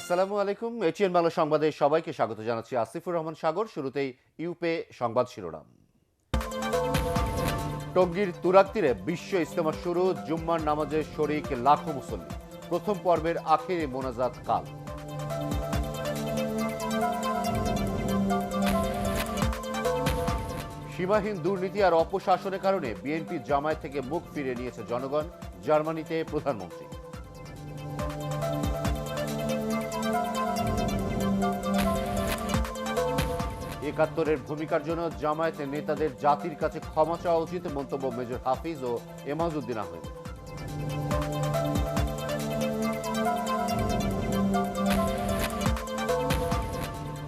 আসসালামু আলাইকুম। এটিএন বাংলা সংবাদে সবাইকে স্বাগত জানাচ্ছি। আসিফুর রহমান সাগর। শুরুতেই ইউপে সংবাদ শিরোনাম। টঙ্গীর তুরাগ তীরে বিশ্ব ইজতেমা শুরু, জুম্মার নামাজে শরিক লাখো মুসল্লি। প্রথম পর্বের আখেরি মোনাজাত কাল। সীমাহীন দুর্নীতি আর অপশাসনের কারণে বিএনপি জামায়াত থেকে মুখ ফিরিয়ে নিয়েছে জনগণ, জার্মানিতে প্রধানমন্ত্রী। একাত্তরের ভূমিকার জন্য জামায়াতের নেতাদের জাতির কাছে ক্ষমা চাওয়া উচিত, মন্তব্য মেজর হাফিজ ও এমাজউদ্দিন আহমেদ।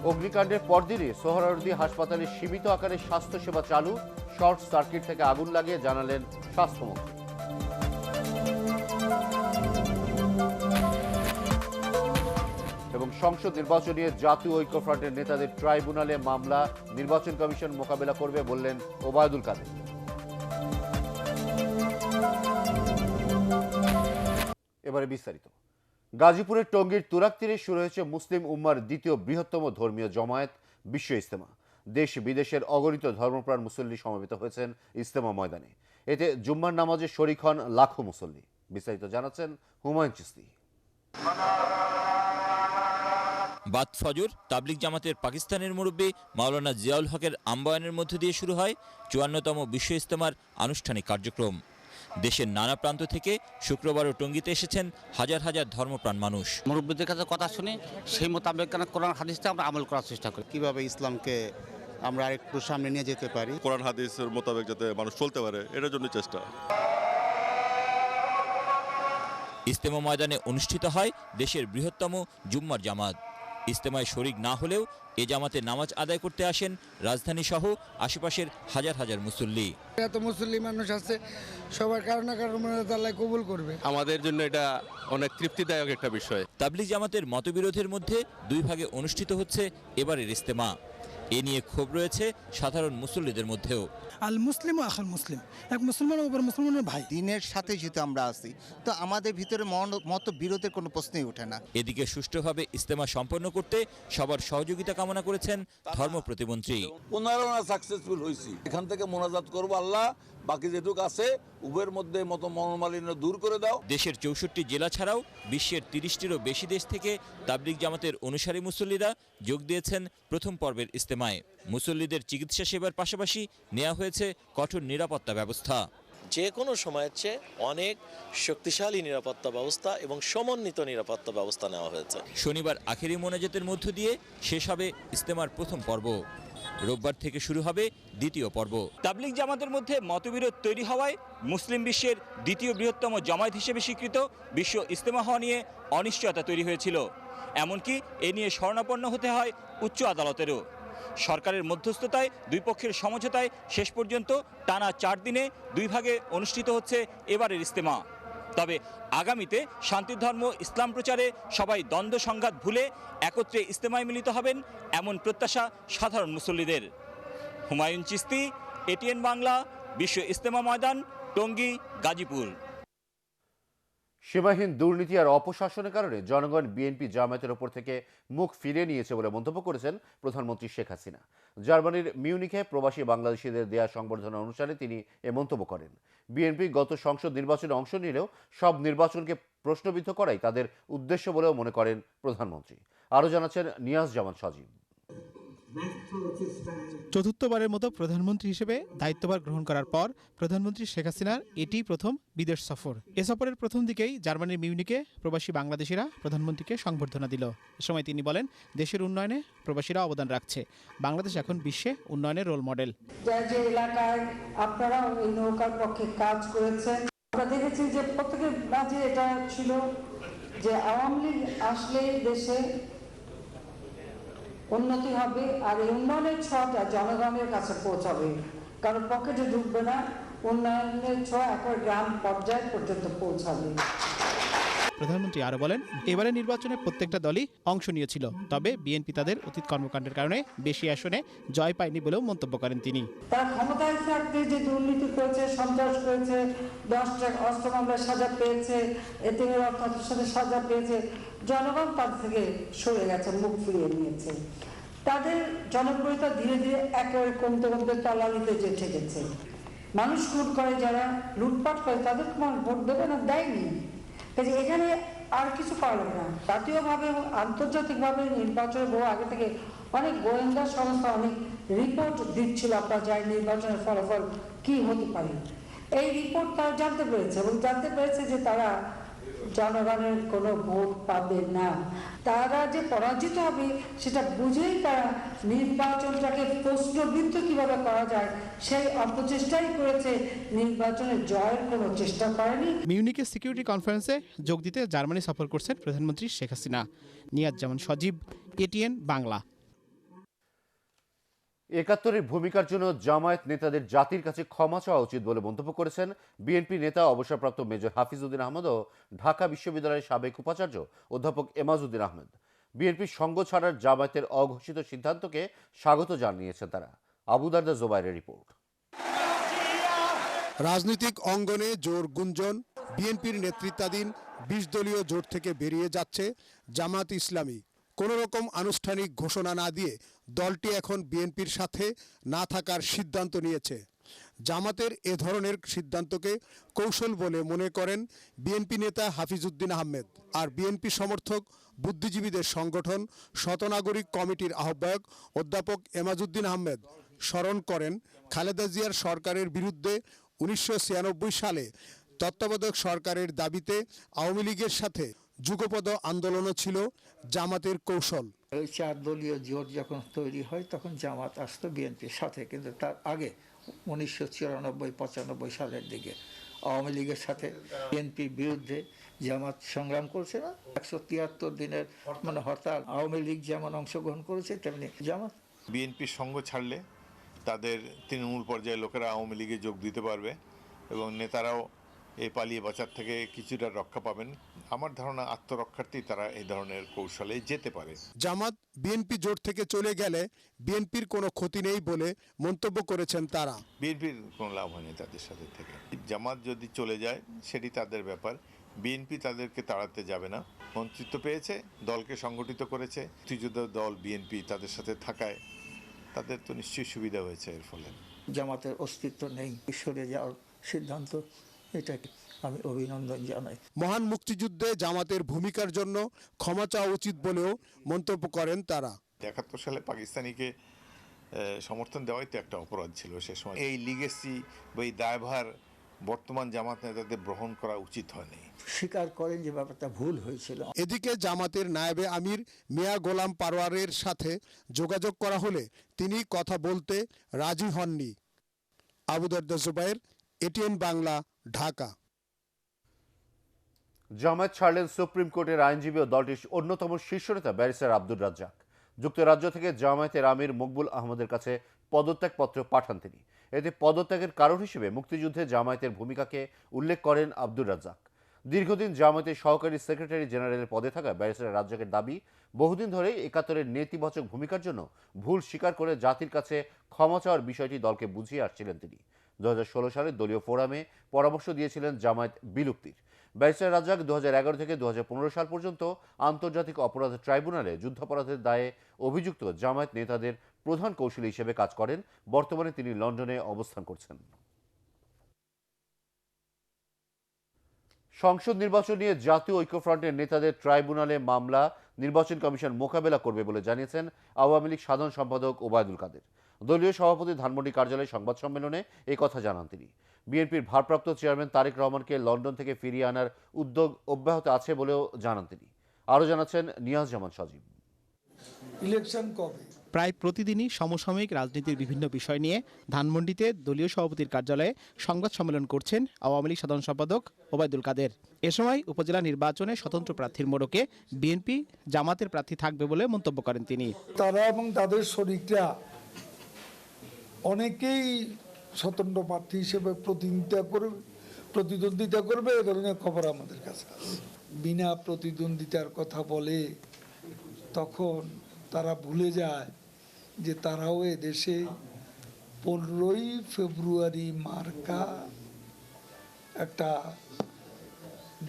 অগ্নিকাণ্ডের পরদিনই সোহরাওয়ার্দী হাসপাতালে সীমিত আকারে স্বাস্থ্যসেবা চালু, শর্ট সার্কিট থেকে আগুন লাগে জানালেন স্বাস্থ্যমন্ত্রী। এবং সংসদ নির্বাচন নিয়ে জাতীয় ঐক্যফ্রন্টের নেতাদের ট্রাইব্যুনালে মামলা, নির্বাচন কমিশন মোকাবেলা করবে বললেন ওবায়দুল কাদের। এবারে বিস্তারিত। গাজীপুরের টঙ্গীর তুরাগ তীরে শুরু হয়েছে মুসলিম উম্মার দ্বিতীয় বৃহত্তম ধর্মীয় জমায়েত বিশ্ব ইজতেমা। দেশ বিদেশের অগণিত ধর্মপ্রাণ মুসল্লি সমবেত হয়েছেন ইজতেমা ময়দানে। এতে জুম্মার নামাজে শরিক হন লাখো মুসল্লি। বিস্তারিত জানাচ্ছেন হুমায়ুন চিশতি। বাদ ফজর তাবলিগ জামাতের পাকিস্তানের মুরব্বী মাওলানা জিয়াউল হকের আম্বায়নের মধ্য দিয়ে শুরু হয় ৫৪তম বিশ্ব ইজতেমার আনুষ্ঠানিক কার্যক্রম। দেশের নানা প্রান্ত থেকে শুক্রবারও টঙ্গীতে এসেছেন হাজার হাজার ধর্মপ্রাণ মানুষ। মুরব্বীদের কাছে কথা শুনি, সেই মোতাবেক কোরআন হাদিসটা আমরা আমল করার চেষ্টা করি। কিভাবে ইসলামকে আমরা আরেকটু সামনে নিয়ে যেতে পারি, কোরআন হাদিসের মোতাবেক যাতে মানুষ চলতে পারে, এটার জন্য চেষ্টা। ইজতেমা ময়দানে অনুষ্ঠিত হয় দেশের বৃহত্তম জুম্মার জামাত। ইজতেমায় শরিক না হলেও এ জামাতে নামাজ আদায় করতে আসেন রাজধানী সহ আশেপাশের হাজার হাজার মুসল্লি। এত মুসল্লি মানুষ আছে, সবার কারণ না কারণ আল্লাহ কবুল করবে। আমাদের জন্য এটা অনেক তৃপ্তিদায়ক একটা বিষয়। তাবলিগ জামাতের মতবিরোধের মধ্যে দুই ভাগে অনুষ্ঠিত হচ্ছে এবারের ইজতেমা। এ নিয়ে ক্ষোভ রয়েছে সাধারণ মুসল্লিদের মধ্যেও। আল মুসলিম ও আখাল মুসলিম, এক মুসলমানের উপর মুসলমানের ভাই। দিনের সাথে যেহেতু আমরা আছি, তো আমাদের ভিতরে মতবিরোধের কোনো প্রশ্নই ওঠে না। এদিকে সুষ্ঠুভাবে ইজতেমা সম্পন্ন করতে সবার সহযোগিতা কামনা করেছেন ধর্ম প্রতিমন্ত্রী। 15 সাকসেসফুল হয়েছি, এখান থেকে মোনাজাত করবো, আল্লাহ বাকি যেটুকু আছে উভয়ের মধ্যে মনোমালিন্য দূর করে দাও। দেশের ৬৪ জেলা ছাড়াও বিশ্বের ৩০টিরও বেশি দেশ থেকে তাবলিগ জামাতের অনুসারী মুসল্লিরা যোগ দিয়েছেন প্রথম পর্বের ইজতেমায়। মুসল্লিদের চিকিৎসা সেবার পাশাপাশি নেওয়া হয়েছে কঠোর নিরাপত্তা ব্যবস্থা। যে কোনো সময়ের চেয়ে অনেক শক্তিশালী নিরাপত্তা ব্যবস্থা এবং সমন্বিত নিরাপত্তা ব্যবস্থা নেওয়া হয়েছে। শনিবার আখেরি মোনাজাতের মধ্য দিয়ে শেষ হবে ইজতেমার প্রথম পর্ব। রোববার থেকে শুরু হবে দ্বিতীয় পর্ব। তাবলিগ জামাতের মধ্যে মতবিরোধ তৈরি হওয়ায় মুসলিম বিশ্বের দ্বিতীয় বৃহত্তম জামায়াত হিসেবে স্বীকৃত বিশ্ব ইজতেমা হওয়া নিয়ে অনিশ্চয়তা তৈরি হয়েছিল। এমনকি এ নিয়ে শরণাপন্ন হতে হয় উচ্চ আদালতেরও। সরকারের মধ্যস্থতায় দুই পক্ষের সমঝোতায় শেষ পর্যন্ত টানা 4 দিনে দুই ভাগে অনুষ্ঠিত হচ্ছে এবারের ইজতেমা। তবে আগামীতে শান্তির ধর্ম ইসলাম প্রচারে সবাই দ্বন্দ্ব সংঘাত ভুলে একত্রে ইজতেমায় মিলিত হবেন, এমন প্রত্যাশা সাধারণ মুসল্লিদের। হুমায়ুন চিশতি, এটিএন বাংলা, বিশ্ব ইজতেমা ময়দান, টঙ্গী, গাজীপুর। সীমাহীন দুর্নীতি আর অপশাসনের কারণে জনগণ বিএনপি জামায়াতের ওপর থেকে মুখ ফিরিয়ে নিয়েছে বলে মন্তব্য করেছেন প্রধানমন্ত্রী শেখ হাসিনা। জার্মানির মিউনিখে প্রবাসী বাংলাদেশিদের দেয়া সংবর্ধনা অনুষ্ঠানে তিনি এ মন্তব্য করেন। বিএনপি গত সংসদ নির্বাচনে অংশ নিলেও সব নির্বাচনকে প্রশ্নবিদ্ধ করাই তাদের উদ্দেশ্য বলেও মনে করেন প্রধানমন্ত্রী। আরও জানাচ্ছেন নিয়াজ জামান সজীব। চতুর্থবারের মতো প্রধানমন্ত্রী হিসেবে দায়িত্বভার গ্রহণ করার পর প্রধানমন্ত্রী শেখ হাসিনার এটি প্রথম বিদেশ সফর। এ সফরের প্রথম দিকেই জার্মানির মিউনিকে প্রবাসী বাংলাদেশিরা প্রধানমন্ত্রীকে সংবর্ধনা দিল। এ সময় তিনি বলেন, দেশের উন্নয়নে প্রবাসীরা অবদান রাখছে, বাংলাদেশ এখন বিশ্বে উন্নয়নের রোল মডেল। যে এলাকায় আপনারা ওই নৌকার পক্ষে কাজ করেছেন, আমরা দেখেছি যে প্রত্যেকের মাঝে এটা ছিল যে আওয়ামী লীগ আসলেই দেশে উন্নতি হবে, আর এই উন্নয়নের ছোঁয়াটা জনগণের কাছে পৌঁছাবে, কারণ পকেটে ঢুকবে না, উন্নয়নের ছোঁয়া একবার গ্রাম পর্যায় পর্যন্ত পৌঁছাবে। প্রধানমন্ত্রী আরও বলেন, এবারের নির্বাচনে প্রত্যেকটা দলই অংশ নিয়েছিল, তবে বিএনপি তাদের অতীত কর্মকাণ্ডের কারণে বেশি আসনে জয় পায়নি বলেও মন্তব্য করেন তিনি। তারা ক্ষমতায় থাকতে যে দুর্নীতি করেছে, সন্ত্রাস করেছে, 10টা অস্ত্র মামলায় সাজা পেয়েছে, এতিমের অর্থাৎ সাথে সাজা পেয়েছে, জনগণ তার থেকে সরে গেছে, মুখ ফিরিয়ে নিয়েছে। তাদের জনপ্রিয়তা ধীরে ধীরে একেবারে কমতে কমতে তলানিতে যে ঠেকেছে। মানুষ খুন করে, যারা লুটপাট করে, তাদেরকে মানুষ ভোট দেবে না, দেয়নি। কাজে এখানে আর কিছু করা লাগে না। জাতীয়ভাবে এবং আন্তর্জাতিকভাবে নির্বাচনের বহু আগে থেকে অনেক গোয়েন্দা সংস্থা অনেক রিপোর্ট দিচ্ছিল আপনার যায় নির্বাচনের ফলাফল কি হতে পারে। এই রিপোর্ট তারা জানতে পেরেছে এবং জানতে পেরেছে যে তারা জনগণের কোনো ভোট পাবে না। তারা যে পরাজিত হবে সেটা বুঝেই তারা নির্বাচনটাকে প্রশ্নবিদ্ধ কিভাবে করা যায় সেই অপচেষ্টাই করেছে, নির্বাচনে জয়ের কোনো চেষ্টা করেনি। মিউনিকের সিকিউরিটি কনফারেন্সে যোগ দিতে জার্মানি সফর করছেন প্রধানমন্ত্রী শেখ হাসিনা। নিয়াজ জামান সজীব, এটিএন বাংলা। ৭১-এর ভূমিকার জন্য জামায়াত নেতাদের জাতির কাছে ক্ষমা চাওয়া উচিত বলে মন্তব্য করেছেন বিএনপি নেতা অবসরপ্রাপ্ত মেজর হাফিজউদ্দিন আহমদ ও ঢাকা বিশ্ববিদ্যালয়ের সাবেক উপাচার্য অধ্যাপক এমাজউদ্দিন আহমেদ। বিএনপির সঙ্গ ছাড়ার জামায়াতের অঘোষিত সিদ্ধান্তকে স্বাগত জানিয়েছেন তারা। আবু দারদা জোবাইরের রিপোর্ট। রাজনৈতিক অঙ্গনে জোর গুঞ্জন, বিএনপির নেতৃত্বাধীন ২০ দলীয় জোট থেকে বেরিয়ে যাচ্ছে জামায়াত ইসলামী। কোনো রকম আনুষ্ঠানিক ঘোষণা না দিয়ে দলটি এখন বিএনপির সাথে না থাকার সিদ্ধান্ত নিয়েছে। জামাতের এ ধরনের সিদ্ধান্তকে কৌশল বলে মনে করেন বিএনপি নেতা হাফিজউদ্দিন আহমেদ। আর বিএনপি সমর্থক বুদ্ধিজীবীদের সংগঠন শতনাগরিক কমিটির আহ্বায়ক অধ্যাপক এমাজউদ্দিন আহমেদ স্মরণ করেন খালেদা জিয়ার সরকারের বিরুদ্ধে ১৯৯৬ সালে তত্ত্বাবধায়ক সরকারের দাবিতে আওয়ামী লীগের সাথে যুগপৎ আন্দোলনও ছিল জামাতের কৌশল। ওই 4 দলীয় জোট যখন তৈরি হয় তখন জামাত আসতো বিএনপির সাথে, কিন্তু তার আগে 1994-95 সালের দিকে আওয়ামী লীগের সাথে বিএনপির বিরুদ্ধে জামাত সংগ্রাম করছে না। 173 দিনের হরতাল আওয়ামী লীগ যেমন অংশগ্রহণ করেছে তেমনি জামাত। বিএনপির সঙ্গ ছাড়লে তাদের তৃণমূল পর্যায়ের লোকেরা আওয়ামী লীগে যোগ দিতে পারবে এবং নেতারাও এই পালিয়ে বাঁচার থেকে কিছুটা রক্ষা পাবেন। আমার ধারণা আত্মরক্ষার্থেই তারা এই ধরনের কৌশলে যেতে পারে। জামাত বিএনপি জোট থেকে চলে গেলে বিএনপির কোনো ক্ষতি নেই বলে মন্তব্য করেছেন তারা। বিএনপির কোনো লাভ হয়নি তাদের সাথে থেকে। জামাত যদি চলে যায় সেটি তাদের ব্যাপার, বিএনপি তাদেরকে তাড়াতে যাবে না। মন্ত্রিত্ব পেয়েছে, দলকে সংগঠিত করেছে, মুক্তিযোদ্ধা দল বিএনপি তাদের সাথে থাকায় তাদের তো নিশ্চয়ই সুবিধা হয়েছে। এর ফলে জামাতের অস্তিত্ব নেই, সরে যাওয়ার সিদ্ধান্ত, এটাকে আমি অভিনন্দন জানাই। মহান মুক্তিযুদ্ধে জামাতের ভূমিকার জন্য ক্ষমা চাওয়া উচিত বলেও মন্তব্য করেন তারা। ৭১ সালে পাকিস্তানিকে সমর্থন দেওয়াই তো একটা অপরাধ ছিল সে সময়। এই লিগেসি বা এই দায়ভার বর্তমান জামাত নেতাদের গ্রহণ করা উচিত হয়নি। স্বীকার করেন যে ব্যাপারটা ভুল হয়েছিল। এদিকে জামাতের নায়েবে আমির মিয়া গোলাম পারওয়ারের সাথে যোগাযোগ করা হলে তিনি কথা বলতে রাজি হননি। আবু দারদা জুবাইর, এটিএন বাংলা, ঢাকা। জামায়াত ছাড়লেন সুপ্রিম কোর্টের আইনজীবী ও দলটির অন্যতম শীর্ষ নেতা ব্যারিস্টার আব্দুর রাজ্জাক। যুক্তরাজ্য থেকে জামায়াতের আমির মকবুল আহমদের কাছে পদত্যাগপত্র পাঠান তিনি। এতে পদত্যাগের কারণ হিসেবে মুক্তিযুদ্ধে জামায়াতের ভূমিকাকে উল্লেখ করেন আব্দুর রাজ্জাক। দীর্ঘদিন জামায়াতের সহকারী সেক্রেটারি জেনারেলের পদে থাকা ব্যারিস্টার রাজ্জাকের দাবি, বহুদিন ধরেই ৭১-এর নেতিবাচক ভূমিকার জন্য ভুল স্বীকার করে জাতির কাছে ক্ষমা চাওয়ার বিষয়টি দলকে বুঝিয়ে আসছিলেন তিনি। 2016 সালে দলীয় ফোরামে পরামর্শ দিয়েছিলেন জামায়াত বিলুপ্তির। ব্যারিস্টার রাজ্জাক 2011 থেকে 2015 সাল পর্যন্ত আন্তর্জাতিক অপরাধ ট্রাইব্যুনালে যুদ্ধাপরাধের দায়ে অভিযুক্ত জামায়াত নেতাদের প্রধান কৌশলী হিসেবে কাজ করেন। বর্তমানে তিনি লন্ডনে অবস্থান করছেন। সংসদ নির্বাচন নিয়ে জাতীয় ঐক্যফ্রন্টের নেতাদের ট্রাইব্যুনালে মামলা নির্বাচন কমিশন মোকাবেলা করবে বলে জানিয়েছেন আওয়ামী লীগ সাধারণ সম্পাদক ওবায়দুল কাদের। দলীয় সভাপতি ধানমন্ডি কার্যালয়ে সংবাদ সম্মেলনে এই কথা জানান তিনি। বিএনপির ভারপ্রাপ্ত চেয়ারম্যান তারেক রহমানকে লন্ডন থেকে ফিরিয়ে আনার উদ্যোগ অব্যাহত আছে বলেও জানান তিনি। আরও জানাচ্ছেন নিয়াজ জামান সজীব। ইলেকশন কবে? প্রায় প্রতিদিনই সমসাময়িক রাজনীতির বিভিন্ন বিষয় নিয়ে ধানমন্ডিতে দলীয় সভাপতির কার্যালয়ে সংবাদ সম্মেলন করছেন আওয়ামী লীগ সাধারণ সম্পাদক ওবায়দুল কাদের। এ সময় উপজেলা নির্বাচনে স্বতন্ত্র প্রার্থীর মোড়কে বিএনপি জামাতের প্রার্থী থাকবে বলে মন্তব্য করেন তিনি। তারা এবং তাদের শরীকরা অনেকেই স্বতন্ত্র প্রার্থী হিসেবে প্রতিদ্বন্দ্বিতা করবে, এ ধরনের খবর আমাদের কাছে আছে। বিনা প্রতিদ্বন্দ্বিতার কথা বলে, তখন তারা ভুলে যায় যে তারাও দেশে 15ই ফেব্রুয়ারি মার্কা একটা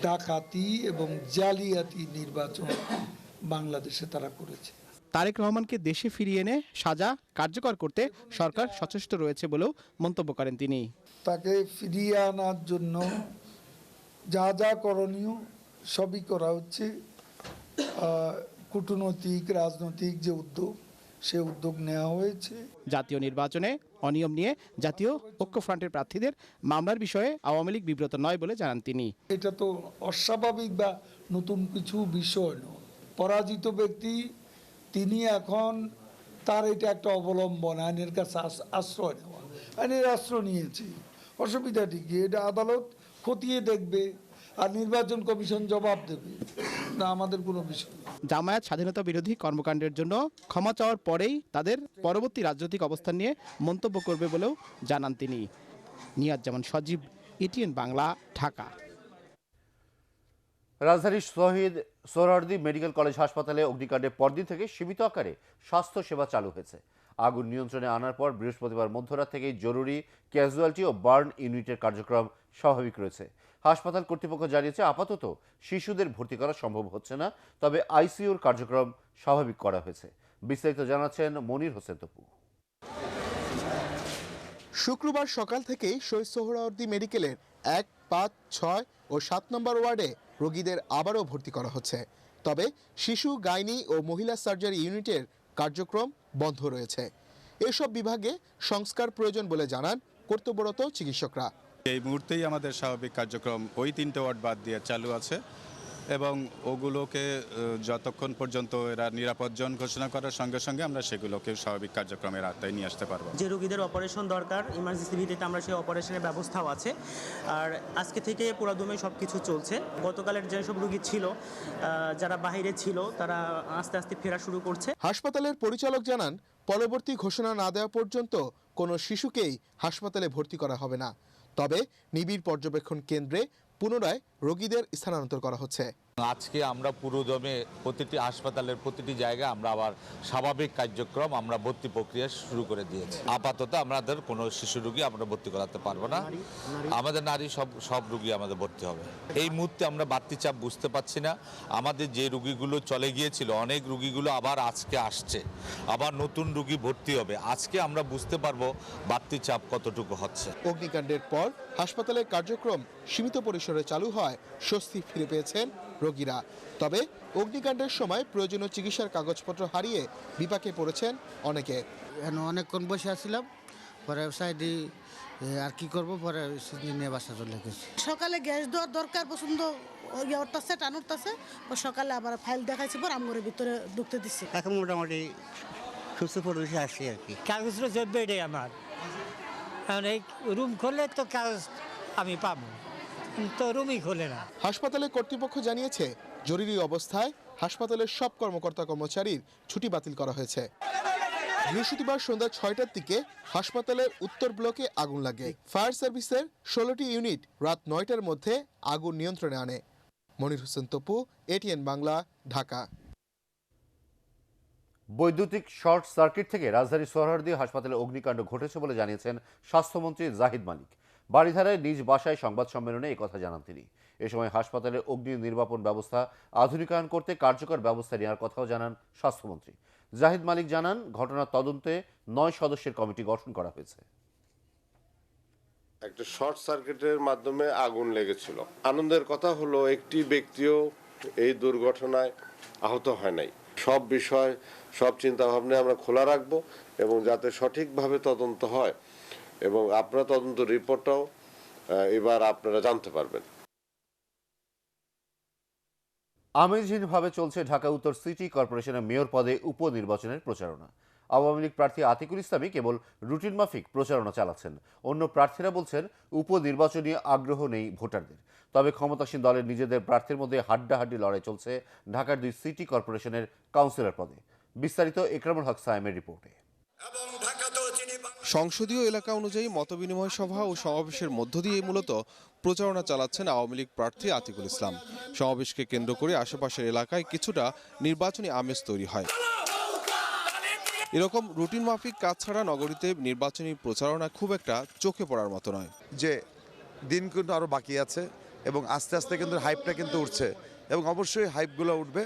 ডাকাতি এবং জালিয়াতি নির্বাচন বাংলাদেশে তারা করেছে। তারেক রহমানকে দেশে ফিরিয়ে এনে সাজা কার্যকর করতে সরকার সচেষ্ট রয়েছে বলেও মন্তব্য করেন তিনি। তাকে ফিরিয়ে আনার জন্য যা যা করণীয় সবই করা হচ্ছে। কূটনৈতিক রাজনৈতিক যে উদ্যোগ, সে উদ্যোগ নেওয়া হয়েছে। জাতীয় নির্বাচনে অনিয়ম নিয়ে জাতীয় ঐক্যফ্রন্টের প্রার্থীদের মামলার বিষয়ে আওয়ামী লীগ বিব্রত নয় বলে জানান তিনি। এটা তো অস্বাভাবিক বা নতুন কিছু বিষয় নয়। পরাজিত ব্যক্তি তিনি এখন তার এটা একটা অবলম্বন, আইনের কাছে আশ্রয় নেওয়া। আইনের আশ্রয় নিয়েছে, অসুবিধাটি কি? এটা আদালত খতিয়ে দেখবে আর নির্বাচন কমিশন জবাব দেবে, না আমাদের কোনো বিষয়। জামায়াত স্বাধীনতা বিরোধী কর্মকাণ্ডের জন্য ক্ষমা চাওয়ার পরেই তাদের পরবর্তী রাজনৈতিক অবস্থান নিয়ে মন্তব্য করবে বলেও জানান তিনি। নিয়াজ জামান সজীব, এটিএন বাংলা, ঢাকা। রাজধানীর শহীদ সোহরাওয়ার্দী মেডিকেল কলেজ হাসপাতালে অগ্নিকাণ্ডের পরদিন থেকে সীমিত আকারে স্বাস্থ্য সেবা চালু হয়েছে। আগুন নিয়ন্ত্রণে আনার পর বৃহস্পতিবার মধ্যরাত থেকেই জরুরি, ক্যাজুয়ালিটি ও বার্ন ইউনিটের কার্যক্রম স্বাভাবিক রয়েছে। হাসপাতাল কর্তৃপক্ষ জানিয়েছে আপাতত শিশুদের ভর্তি করা সম্ভব হচ্ছে না, তবে আইসিইউর কার্যক্রম স্বাভাবিক করা হয়েছে। বিস্তারিত জানাচ্ছেন মনির হোসেন তপু। শুক্রবার সকাল থেকেই শহীদ সোহরাওয়ার্দী মেডিকেলের 1, 5, 6 ও 7 নম্বর ওয়ার্ডে রোগীদের আবারও ভর্তি করা হচ্ছে। তবে শিশু, গাইনি ও মহিলা সার্জারি ইউনিটের কার্যক্রম বন্ধ রয়েছে। এসব বিভাগে সংস্কার প্রয়োজন বলে জানান কর্তব্যরত চিকিৎসকরা। এই মুহূর্তেই আমাদের স্বাভাবিক কার্যক্রম ওই 3টে ওয়ার্ড বাদ দিয়ে চালু আছে এবং ওগুলোকে যতক্ষণ পর্যন্ত এরা নিরাপদ জন ঘোষণা করার সঙ্গে সঙ্গে আমরা সেগুলোকে স্বাভাবিক কার্যক্রমের আওতায় নিয়ে আসতে পারবো। যে রোগীদের অপারেশন দরকার ইমার্জেন্সি ভিত্তিতে আমরা সেই অপারেশনের ব্যবস্থাও আছে। আর আজকে থেকে পুরাদমে সব কিছু চলছে। গতকালের যেসব রোগী ছিল, যারা বাইরে ছিল, তারা আস্তে আস্তে ফেরা শুরু করছে। হাসপাতালের পরিচালক জানান পরবর্তী ঘোষণা না দেওয়া পর্যন্ত কোনো শিশুকেই হাসপাতালে ভর্তি করা হবে না। তবে নিবিড় পর্যবেক্ষণ কেন্দ্রে পুনরায় রোগীদের স্থানান্তর করা হচ্ছে। আজকে আমরা পুরোদমে প্রতিটি হাসপাতালের প্রতিটি জায়গায় আমরা আবার স্বাভাবিক কার্যক্রম আমরা ভর্তি প্রক্রিয়া শুরু করে দিয়েছি। আপাতত আমাদের কোনো শিশু রোগী আমরা ভর্তি করাতে পারবো না, আমাদের নারী সব রোগী আমাদের ভর্তি হবে। এই মুহূর্তে আমরা বাড়তি চাপ বুঝতে পারছি না। আমাদের যে রোগীগুলো চলে গিয়েছিল, অনেক রোগীগুলো আবার আজকে আসছে, আবার নতুন রোগী ভর্তি হবে। আজকে আমরা বুঝতে পারবো বাড়তি চাপ কতটুকু হচ্ছে। অগ্নিকাণ্ডের পর হাসপাতালের কার্যক্রম সীমিত পরিসরে চালু হয় স্বস্তি ফিরে পেয়েছেন রোগীরা। তবে অগ্নিকাণ্ডের সময় প্রয়োজনীয় চিকিৎসার কাগজপত্র হারিয়ে বিপাকে পড়েছেন অনেকে। অনেকক্ষণ বসে আসছিলাম, পরে সাইডে আর কি করবো, পরে নিয়ে বাসা চলে গেছি। সকালে গ্যাস দেওয়ার দরকার, পছন্দ উঠতেছে, টান উঠতেছে, সকালে আবার ফাইল দেখাইছি, পর আমগরের ভিতরে ঢুকতে দিচ্ছে। এখন মোটামুটি সুস্থ পরিবেশে আসছি আর কি। কাগজটা চলবে এটাই আমার, কারণ এই রুম খুললে তো কাগজ আমি পাবো, তো রুমই খোলে না। হাসপাতালে কর্তৃপক্ষ জানিয়েছে জরুরি অবস্থায় হাসপাতালের সব কর্মকর্তা কর্মচারীর ছুটি বাতিল করা হয়েছে। বৃহস্পতিবার সন্ধ্যা 6টার দিকে হাসপাতালের উত্তর ব্লকে আগুন লাগে। ফায়ার সার্ভিসের 16টি ইউনিট রাত 9টার মধ্যে আগুন নিয়ন্ত্রণে আনে। মনির হোসেন তপু, এটিএন বাংলা, ঢাকা। বৈদ্যুতিক শর্ট সার্কিট থেকে রাজধানীর সোহরাওয়ার্দী হাসপাতালে অগ্নিকাণ্ড ঘটেছে বলে জানিয়েছেন স্বাস্থ্যমন্ত্রী জাহিদ মালিক। বারিধারায় নিজ বাসায় সংবাদ সম্মেলনে একথা জানান তিনি। এ সময় হাসপাতালের অগ্নি নির্বাপন ব্যবস্থা আধুনিকায়ন করতে কার্যকর ব্যবস্থা নেওয়ার কথাও জানান স্বাস্থ্যমন্ত্রী। জাহিদ মালিক জানান, ঘটনার তদন্তে 9 সদস্যের কমিটি গঠন করা হয়েছে। একটা শর্ট সার্কিটের মাধ্যমে আগুন লেগেছিল। আনন্দের কথা হলো একটি ব্যক্তিও এই দুর্ঘটনায় আহত হয় নাই। সব বিষয়, সব চিন্তা ভাবনা আমরা খোলা রাখবো এবং যাতে সঠিকভাবে তদন্ত হয় এবং আপনারা তদন্ত রিপোর্টটাও এবার আপনারা জানতে পারবেন। আমেজহীনভাবে চলছে ঢাকা উত্তর সিটি কর্পোরেশনের মেয়র পদে উপনির্বাচনের প্রচারণা। আওয়ামী লীগ প্রার্থী আতিকুল ইসলামী কেবল রুটিন মাফিক প্রচারণা চালাচ্ছেন। অন্য প্রার্থীরা বলছেন উপনির্বাচনী আগ্রহ নেই ভোটারদের। তবে ক্ষমতাসীন দলের নিজেদের প্রার্থীর মধ্যে হাড্ডাহাড্ডি লড়াই চলছে ঢাকার 2 সিটি কর্পোরেশনের কাউন্সিলর পদে। বিস্তারিত একরামুল হক সায়েমের রিপোর্টে। সংসদীয় এলাকা অনুযায়ী মতবিনিময় সভা ও সমাবেশের মধ্য দিয়ে মূলত প্রচারণা চালাচ্ছেন আওয়ামী লীগ প্রার্থী আতিকুল ইসলাম। সমাবেশকে কেন্দ্র করে আশেপাশের এলাকায় কিছুটা নির্বাচনী আমেজ তৈরি হয়। এরকম রুটিন মাফিক কাজ ছাড়া নগরীতে নির্বাচনী প্রচারণা খুব একটা চোখে পড়ার মতো নয়। যে দিন কিন্তু আরও বাকি আছে এবং আস্তে আস্তে কিন্তু হাইপটা কিন্তু উঠছে এবং অবশ্যই হাইপগুলো উঠবে।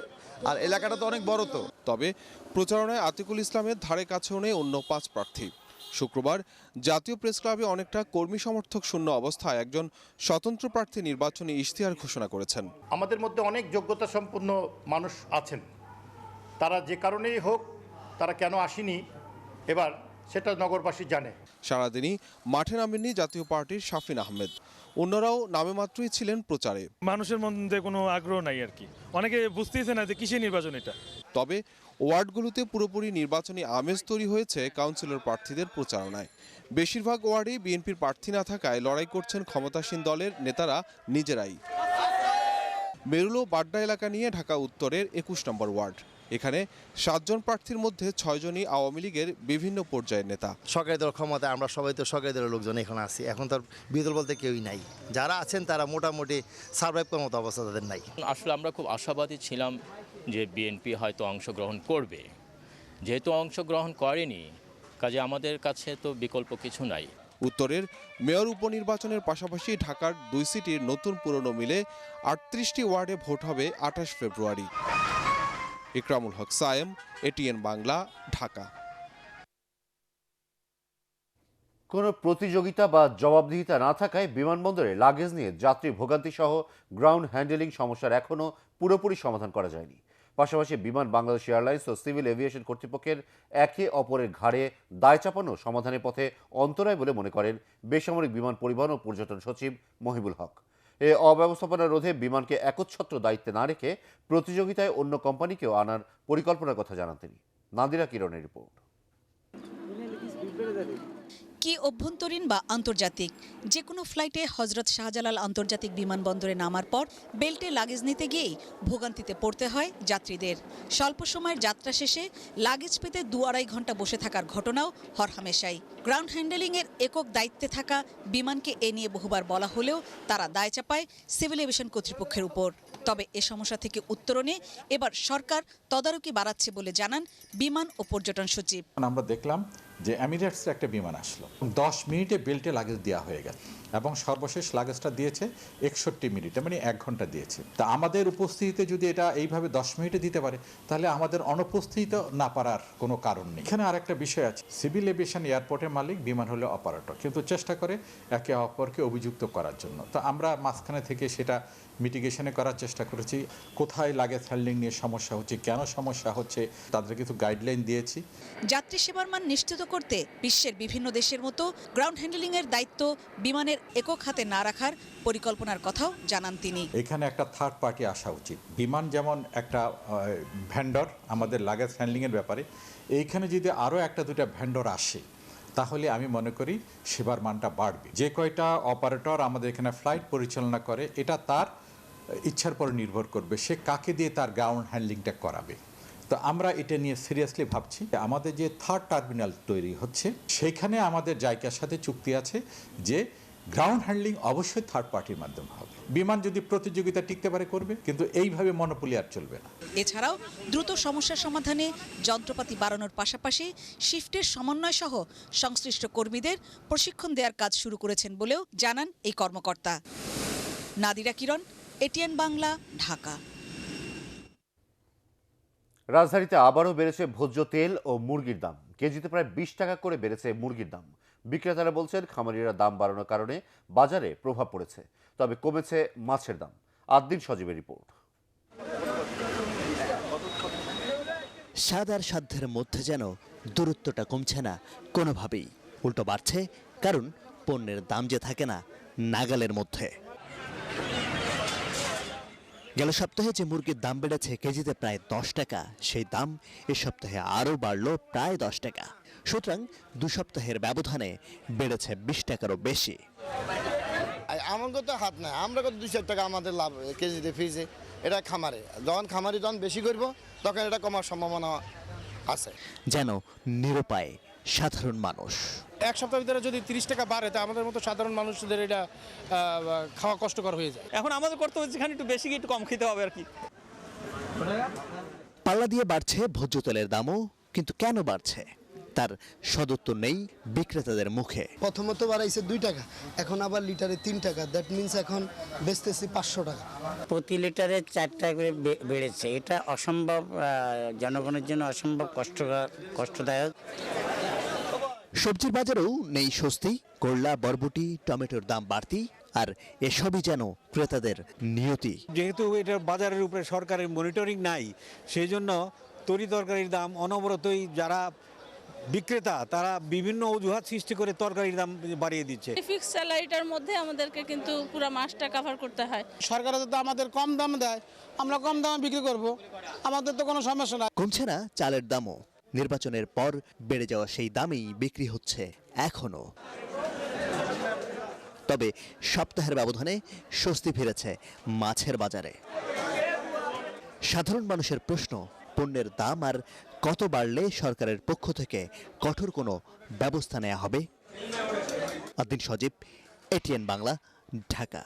আর এলাকাটা তো অনেক বড় তো। তবে প্রচারণায় আতিকুল ইসলামের ধারে কাছেও নেই অন্য 5 প্রার্থী। শুক্রবার জাতীয় প্রেস ক্লাবে অনেকটা কর্মী সমর্থক শূন্য অবস্থায় একজন স্বতন্ত্র প্রার্থী নির্বাচনী ইশতেহার ঘোষণা করেছেন। আমাদের মধ্যে অনেক যোগ্যতা সম্পন্ন মানুষ আছেন, তারা যে কারণেই হোক তারা কেন আসেনি এবার সেটা নগরবাসী জানে। সারাদিনই মাঠে নামেননি জাতীয় পার্টির শাফিন আহমেদ, অন্যরাও নামে মাত্রই ছিলেন প্রচারে। মানুষের মধ্যে কোনো আগ্রহ নাই আর কি, অনেকে বুঝতেইছে না যে কিসের নির্বাচন এটা। তবে ওয়ার্ডগুলোতে পুরোপুরি নির্বাচনী আমেজ তৈরি হয়েছে কাউন্সিলর প্রার্থীদের প্রচারণায়। বেশিরভাগ ওয়ার্ডেই বিএনপির প্রার্থী না থাকায় লড়াই করছেন ক্ষমতাসীন দলের নেতারা নিজেরাই। মেরুলো বাড্ডা এলাকা নিয়ে ঢাকা উত্তরের 21 নম্বর ওয়ার্ড। এখানে 7 জন প্রার্থীর মধ্যে 6 জনই আওয়ামী লীগের বিভিন্ন পর্যায়ের নেতা। সরকারি দল ক্ষমতায়, আমরা সবাই তো সরকারি দলের লোকজন এখানে আছি। এখন তার বিরোধী দল বলতে কেউই নাই, যারা আছেন তারা মোটামুটি সার্ভাইভ করার মতো অবস্থা তাদের নাই। আসলে আমরা খুব আশাবাদী ছিলাম যে বিএনপি হয়তো অংশগ্রহণ করবে, যেহেতু অংশগ্রহণ করেনি কাজে আমাদের কাছে তো বিকল্প কিছু নাই। উত্তরের মেয়র উপনির্বাচনের পাশাপাশি ঢাকার 2 সিটির নতুন পুরনো মিলে 38টি ওয়ার্ডে ভোট হবে 28 ফেব্রুয়ারি। ইকরামুল হক সায়েম, এটিএন বাংলা, ঢাকা। কোনো প্রতিযোগিতা বা জবাবদিহিতা না থাকায় বিমানবন্দরে লাগেজ নিয়ে যাত্রী ভোগান্তি সহ গ্রাউন্ড হ্যান্ডেলিং সমস্যার এখনও পুরোপুরি সমাধান করা যায়নি। পাশাপাশি বিমান বাংলাদেশ এয়ারলাইন্স ও সিভিল এভিয়েশন কর্তৃপক্ষের একে অপরের ঘাড়ে দায় চাপানো সমাধানের পথে অন্তরায় বলে মনে করেন বেসামরিক বিমান পরিবহন ও পর্যটন সচিব মহিবুল হক। এ অব্যবস্থাপনা রোধে বিমানকে একচ্ছত্র দায়িত্বে না রেখে প্রতিযোগিতায় অন্য কোম্পানিকেও আনার পরিকল্পনার কথা জানান তিনি। নাদিরা কিরণের রিপোর্ট। কি অভ্যন্তরীণ বা আন্তর্জাতিক যে কোনো ফ্লাইটে হজরত শাহজালাল আন্তর্জাতিক বিমানবন্দরে নামার পর বেল্টে লাগেজ নিতে গিয়েই ভোগান্তিতে পড়তে হয় যাত্রীদের। স্বল্প সময়ের যাত্রা শেষে লাগেজ পেতে 2-2.5 ঘন্টা বসে থাকার ঘটনাও হরহামেশাই। গ্রাউন্ড হ্যান্ডেলিংয়ের একক দায়িত্বে থাকা বিমানকে এ নিয়ে বহুবার বলা হলেও তারা দায় চাপায় সিভিল এভিয়েশন কর্তৃপক্ষের উপর। তবে এ সমস্যা থেকে উত্তরণে এবার সরকার তদারকি বাড়াচ্ছে বলে জানান বিমান ও পর্যটন সচিব। আমরা দেখলাম যে এমিরেটসের একটা বিমান আসলো, 10 মিনিটে বেল্টে লাগেজ দেওয়া হয়ে গেল এবং সর্বশেষ লাগেজটা দিয়েছে 61 মিনিটে, মানে 1 ঘন্টা দিয়েছে। তা আমাদের উপস্থিতিতে যদি এটা এইভাবে 10 মিনিটে দিতে পারে তাহলে আমাদের অনুপস্থিত না পারার কোনো কারণ নেই। এখানে আর একটা বিষয় আছে, সিভিল এভিয়েশন এয়ারপোর্টের মালিক, বিমান হলো অপারেটর, কিন্তু চেষ্টা করে একে অপরকে অভিযুক্ত করার জন্য। তো আমরা মাঝখানে থেকে সেটা মিটিগেশনে করার চেষ্টা করেছি। কোথায় লাগেজ হ্যান্ডলিং নিয়ে সমস্যা হচ্ছে, কেন সমস্যা হচ্ছে, তাদের কিছু গাইডলাইন দিয়েছি। যাত্রী সেবার মান নিশ্চিত করতে বিশ্বের বিভিন্ন দেশের মতো গ্রাউন্ড হ্যান্ডলিংয়ের দায়িত্ব বিমানের একক হাতে না রাখার পরিকল্পনার কথাও জানান তিনি। এখানে একটা থার্ড পার্টি আসা উচিত। বিমান যেমন একটা ভেন্ডর আমাদের লাগেজ হ্যান্ডলিংয়ের ব্যাপারে, এইখানে যদি আরও 1-2টা ভেন্ডর আসে তাহলে আমি মনে করি সেবার মানটা বাড়বে। যে কয়টা অপারেটর আমাদের এখানে ফ্লাইট পরিচালনা করে এটা তার ইচ্ছার পর নির্ভর করবে সে কাকে দিয়ে তার গ্রাউন্ড হ্যান্ডলিংটা করাবে। তো আমরা এটা নিয়ে সিরিয়াসলি ভাবছি। আমাদের যে থার্ড টার্মিনাল তৈরি হচ্ছে সেইখানে আমাদের জায়গার সাথে চুক্তি আছে যে গ্রাউন্ড হ্যান্ডলিং অবশ্যই থার্ড পার্টির মাধ্যমে হবে। বিমান যদি প্রতিযোগিতা টিকতে পারে করবে, কিন্তু এইভাবে মনোপলি আর চলবে না। এছাড়াও দ্রুত সমস্যা সমাধানে যন্ত্রপাতি বাড়ানোর পাশাপাশি শিফটের সমন্বয় সহ সংশ্লিষ্ট কর্মীদের প্রশিক্ষণ দেওয়ার কাজ শুরু করেছেন বলেও জানান এই কর্মকর্তা। নাদিরা কিরণ, এটিএন বাংলা, ঢাকা। রাজধানীতে আবারও বেড়েছে ভোজ্য তেল ও মুরগির দাম। কেজিতে প্রায় 20 টাকা করে বেড়েছে মুরগির দাম। বিক্রেতারা বলছেন খামারিরা দাম বাড়ানোর কারণে বাজারে প্রভাব পড়েছে, তবে কমেছে মাছের দাম। আদ্দিন সজীবের রিপোর্ট। সাদার সাধ্যের মধ্যে যেন দূরত্বটা কমছে না কোনোভাবেই, উল্টো বাড়ছে, কারণ পণ্যের দাম যে থাকে না নাগালের মধ্যে। গেল সপ্তাহে যে মুরগির দাম বেড়েছে কেজিতে প্রায় 10 টাকা, সেই দাম এ সপ্তাহে আরও বাড়ল প্রায় 10 টাকা। সুতরাং 2 সপ্তাহের ব্যবধানে বেড়েছে 20 টাকারও বেশি। আমাকে তো হাত নাই, আমরা কত 200 টাকা আমাদের লাভ কেজিতে ফিজে। এটা খামারে যখন বেশি করব তখন এটা কমার সম্ভাবনা আছে। যেন নিরুপায় সাধারণ মানুষ। এক সপ্তাহের ভিতরে যদি 30 টাকা বাড়ে তা আমাদের মতো সাধারণ মানুষদের এটা খাওয়া কষ্টকর হয়ে যায়। এখন আমাদের করতে হচ্ছে যেখানে একটু বেশি একটু কম খেতে হবে আর কি। পাল্লা দিয়ে বাড়ছে ভোজ্য তেলের দামও, কিন্তু কেন বাড়ছে তার সদুত্তর নেই বিক্রেতাদের মুখে। প্রথমত বাড়াইছে 2 টাকা, এখন আবার লিটারে 3 টাকা, দ্যাট মিন্স এখন বেচতেছি 500 টাকা। প্রতি লিটারে 4 টাকা করে বেড়েছে, এটা অসম্ভব, জনগণের জন্য অসম্ভব কষ্টদায়ক। সবজির বাজারেও নেই স্বস্তি। করলা, বরবটি, টমেটোর দাম বাড়তি, আর এসবই যেন ক্রেতাদের নিয়তি। যেহেতু এটা বাজারের উপরে সরকারের মনিটরিং নাই, সেই জন্য তরি তরকারির দাম অনবরতই যারা বিক্রেতা তারা বিভিন্ন অজুহাত সৃষ্টি করে তরকারির দাম বাড়িয়ে দিচ্ছে। ফিক্স স্যালারিটার মধ্যে আমাদেরকে কিন্তু পুরো মাসটা কভার করতে হয়। সরকার তো আমাদের কম দাম দেয়, আমরা কম দামে বিক্রি করব, আমাদের তো কোনো সমস্যা নাই। কমছে না চালের দামও। নির্বাচনের পর বেড়ে যাওয়া সেই দামেই বিক্রি হচ্ছে এখনো। তবে সপ্তাহের ব্যবধানে স্বস্তি ফিরেছে মাছের বাজারে। সাধারণ মানুষের প্রশ্ন, পণ্যের দাম আর কত বাড়লে সরকারের পক্ষ থেকে কঠোর কোনো ব্যবস্থা নেওয়া হবে? আদিন সজীব, এটিএন বাংলা, ঢাকা।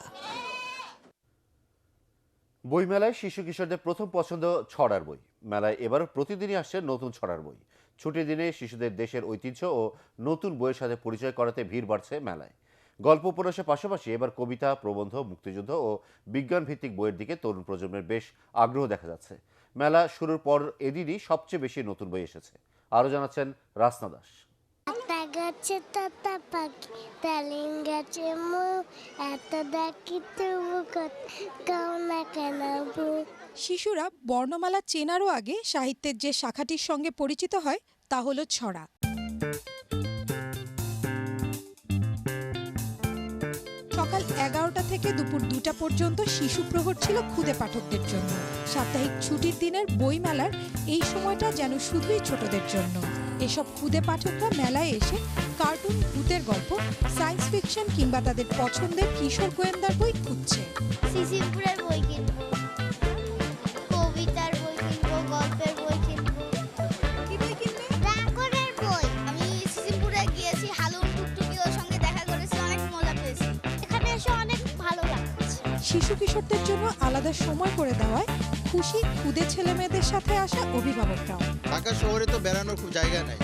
বইমেলায় শিশু কিশোরদের প্রথম পছন্দ ছড়ার বই। মেলায় এবারও প্রতিদিনই আসছে নতুন ছড়ার বই। ছুটির দিনে শিশুদের দেশের ঐতিহ্য ও নতুন বইয়ের সাথে পরিচয় করাতে ভিড় বাড়ছে মেলায়। গল্প উপন্যাসের পাশাপাশি এবার কবিতা, প্রবন্ধ, মুক্তিযুদ্ধ ও বিজ্ঞান ভিত্তিক বইয়ের দিকে তরুণ প্রজন্মের বেশ আগ্রহ দেখা যাচ্ছে। মেলা শুরুর পর এদিনই সবচেয়ে বেশি নতুন বই এসেছে। আরও জানাচ্ছেন রাসনা দাস। শিশুরা বর্ণমালা চেনারও আগে সাহিত্যের যে শাখাটির সঙ্গে পরিচিত হয় তা হলো ছড়া। সকাল 11টা থেকে দুপুর 2টা পর্যন্ত শিশু প্রহর ছিল ক্ষুদে পাঠকদের জন্য। সাপ্তাহিক ছুটির দিনের বইমেলার এই সময়টা যেন শুধুই ছোটদের জন্য। এসব ক্ষুদে পাঠকরা মেলায় এসে কার্টুন, ভূতের গল্প, সায়েন্স ফিকশন কিংবা তাদের পছন্দের কিশোর গোয়েন্দার বই খুঁজছে। সিসিমপুরের বই কিনবো, কবিতার বই কিনবো, গল্পের বই কিনবো। কি বই কিনবে? ড্রাগনের বই। আমি সিসিমপুরে গিয়েছি, হালুম টুকটুকির সঙ্গে দেখা করেছি, অনেক মজা পেয়েছি। এখানে এসে অনেক ভালো লাগছে। শিশু কিশোরদের জন্য আলাদা সময় করে দেওয়ায় খুশি ক্ষুদে ছেলে মেয়েদের সাথে আসা অভিভাবকরাও। ঢাকা শহরে তো বেড়ানোর খুব জায়গা নাই,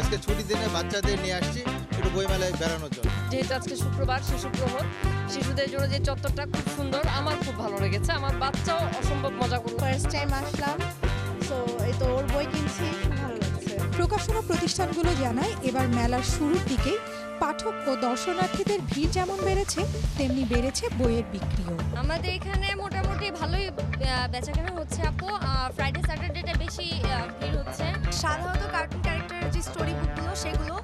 আজকে ছুটির দিনে বাচ্চাদের নিয়ে আসছি একটু বইমেলায় বেড়ানোর জন্য। যেহেতু আজকে শুক্রবার, শিশু প্রহর, শিশুদের জন্য যে চত্বরটা খুব সুন্দর, আমার খুব ভালো লেগেছে। আমার বাচ্চাও অসম্ভব মজা করলো। ফার্স্ট টাইম আসলাম, তো এই তো ওর বই কিনছি, ভালো লাগছে। প্রকাশনা প্রতিষ্ঠানগুলো জানায় এবার মেলার শুরুর দিকেই পাঠক ও দর্শনার্থীদের ভিড় যেমন বেড়েছে তেমনি বেড়েছে বইয়ের বিক্রিও। আমাদের এখানে মোটামুটি ভালোই বেচাকেনা হচ্ছে আপু। ফ্রাইডে স্যাটারডেটা বেশি ভিড় হচ্ছে। সাধারণত কার্টুন ক্যারেক্টারের যে স্টোরি বুকগুলো সেগুলো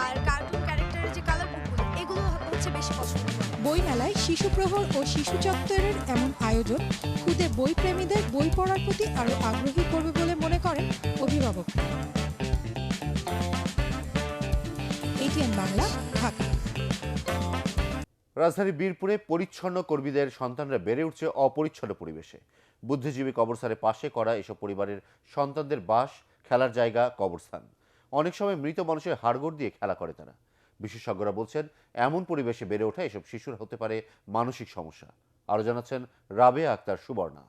আর কার্টুন ক্যারেক্টারের যে কালার বুকগুলো এগুলো হচ্ছে বেশি পছন্দ। বই মেলায় শিশু প্রহর ও শিশু চত্বরের এমন আয়োজন খুদে বই প্রেমীদের বই পড়ার প্রতি আরো আগ্রহী করবে বলে মনে করেন অভিভাবকরা। এটিএন বাংলা, ঢাকা। রাজধানীর বীরপুরে পরিচ্ছন্ন কর্মীদের সন্তানরা বেড়ে উঠছে অপরিচ্ছন্ন পরিবেশে। বুদ্ধিজীবী কবরস্থানের পাশে করা এসব পরিবারের সন্তানদের বাস, খেলার জায়গা, কবরস্থান। অনেক সময় মৃত মানুষের হাড়গোড় দিয়ে খেলা করে তারা। বিশেষজ্ঞরা বলছেন এমন পরিবেশে বেড়ে ওঠা এসব শিশুর হতে পারে মানসিক সমস্যা। আরও জানাচ্ছেন রাবেয়া আক্তার সুবর্ণা।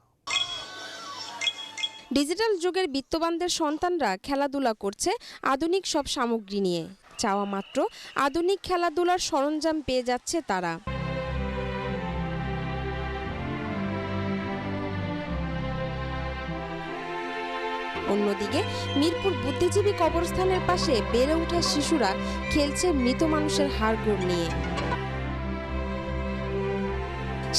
ডিজিটাল যুগের বিত্তবানদের সন্তানরা খেলাধুলা করছে আধুনিক সব সামগ্রী নিয়ে। চাওয়া মাত্র আধুনিক খেলাধুলার সরঞ্জাম পেয়ে যাচ্ছে তারা। অন্যদিকে মিরপুর বুদ্ধিজীবী কবরস্থানের পাশে বেড়ে ওঠা শিশুরা খেলছে মৃত মানুষের হাড়গোড় নিয়ে।